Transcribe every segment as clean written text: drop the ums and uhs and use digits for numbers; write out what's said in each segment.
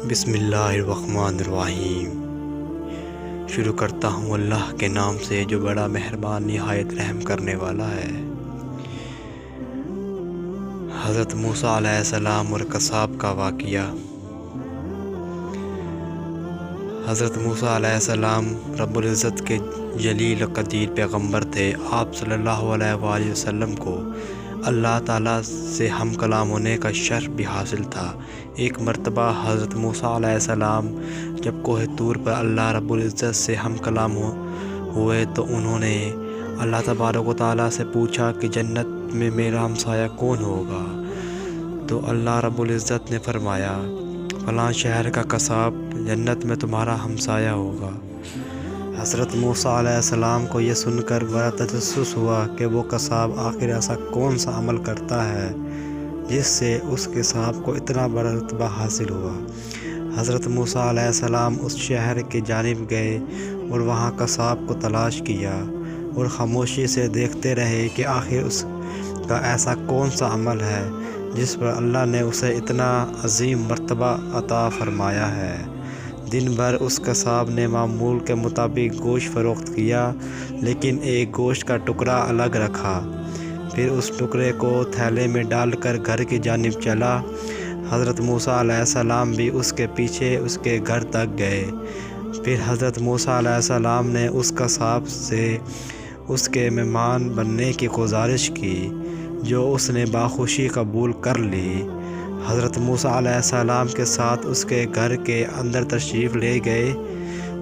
بسم اللہ الرحمن الرحیم۔ شروع کرتا ہوں اللہ کے نام سے جو بڑا مہربان نہایت رحم کرنے والا ہے۔ حضرت موسیٰ علیہ السلام اور قصاب کا واقعہ۔ حضرت موسیٰ علیہ السلام رب العزت کے جلیل و قدیر پیغمبر تھے۔ آپ صلی اللہ علیہ وآلہ وسلم کو اللہ تعالیٰ سے ہم کلام ہونے کا شرف بھی حاصل تھا۔ ایک مرتبہ حضرت موسیٰ علیہ السلام جب کوہ طور پر اللہ رب العزت سے ہم کلام ہوئے تو انہوں نے اللہ تبارک و تعالیٰ سے پوچھا کہ جنت میں میرا ہمسایہ کون ہوگا؟ تو اللہ رب العزت نے فرمایا فلاں شہر کا قصاب جنت میں تمہارا ہمسایہ ہوگا۔ حضرت موسیٰ علیہ السلام کو یہ سن کر بڑا تجسس ہوا کہ وہ قصاب آخر ایسا کون سا عمل کرتا ہے جس سے اس قصاب کو اتنا بڑا رتبہ حاصل ہوا۔ حضرت موسیٰ علیہ السلام اس شہر کی جانب گئے اور وہاں قصاب کو تلاش کیا اور خاموشی سے دیکھتے رہے کہ آخر اس کا ایسا کون سا عمل ہے جس پر اللہ نے اسے اتنا عظیم مرتبہ عطا فرمایا ہے۔ دن بھر اس قصاب نے معمول کے مطابق گوشت فروخت کیا، لیکن ایک گوشت کا ٹکڑا الگ رکھا۔ پھر اس ٹکڑے کو تھیلے میں ڈال کر گھر کی جانب چلا۔ حضرت موسیٰ علیہ السلام بھی اس کے پیچھے اس کے گھر تک گئے۔ پھر حضرت موسیٰ علیہ السلام نے اس قصاب سے اس کے مہمان بننے کی گزارش کی، جو اس نے بخوشی قبول کر لی۔ حضرت موسیٰ علیہ السلام کے ساتھ اس کے گھر کے اندر تشریف لے گئے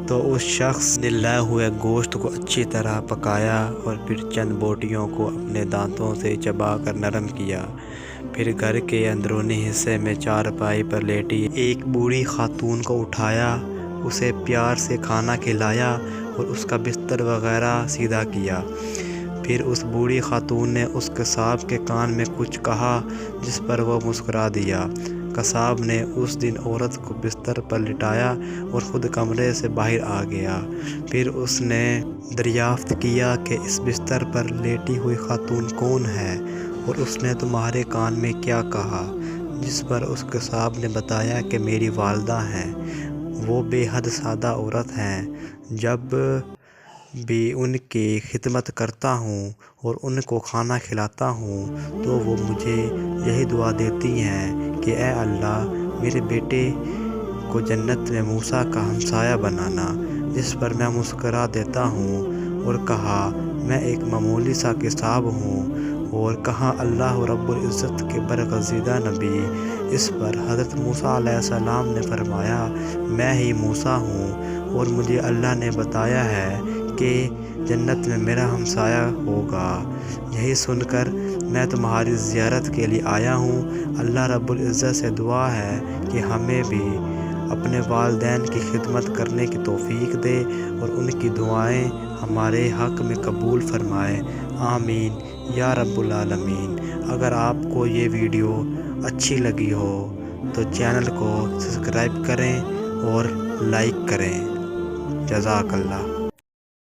تو اس شخص نے لائے ہوئے گوشت کو اچھی طرح پکایا اور پھر چند بوٹیوں کو اپنے دانتوں سے چبا کر نرم کیا۔ پھر گھر کے اندرونی حصے میں چارپائی پر لیٹی ایک بوڑھی خاتون کو اٹھایا، اسے پیار سے کھانا کھلایا اور اس کا بستر وغیرہ سیدھا کیا۔ پھر اس بوڑھی خاتون نے اس قصاب کے کان میں کچھ کہا جس پر وہ مسکرا دیا۔ قصاب نے اس دن عورت کو بستر پر لٹایا اور خود کمرے سے باہر آ گیا۔ پھر اس نے دریافت کیا کہ اس بستر پر لیٹی ہوئی خاتون کون ہے اور اس نے تمہارے کان میں کیا کہا؟ جس پر اس قصاب نے بتایا کہ میری والدہ ہیں، وہ بے حد سادہ عورت ہیں۔ جب بھی ان کی خدمت کرتا ہوں اور ان کو کھانا کھلاتا ہوں تو وہ مجھے یہی دعا دیتی ہیں کہ اے اللہ میرے بیٹے کو جنت میں موسیٰ کا ہمسایہ بنانا، جس پر میں مسکرا دیتا ہوں اور کہا میں ایک معمولی سا قصاب ہوں، اور کہا اللہ رب العزت کے برگزیدہ نبی۔ اس پر حضرت موسیٰ علیہ السلام نے فرمایا میں ہی موسیٰ ہوں اور مجھے اللہ نے بتایا ہے کہ جنت میں میرا ہمسایہ ہوگا۔ یہی سن کر میں تمہاری زیارت کے لیے آیا ہوں۔ اللہ رب العزت سے دعا ہے کہ ہمیں بھی اپنے والدین کی خدمت کرنے کی توفیق دے اور ان کی دعائیں ہمارے حق میں قبول فرمائے، آمین یا رب العالمین۔ اگر آپ کو یہ ویڈیو اچھی لگی ہو تو چینل کو سبسکرائب کریں اور لائک کریں۔ جزاک اللہ۔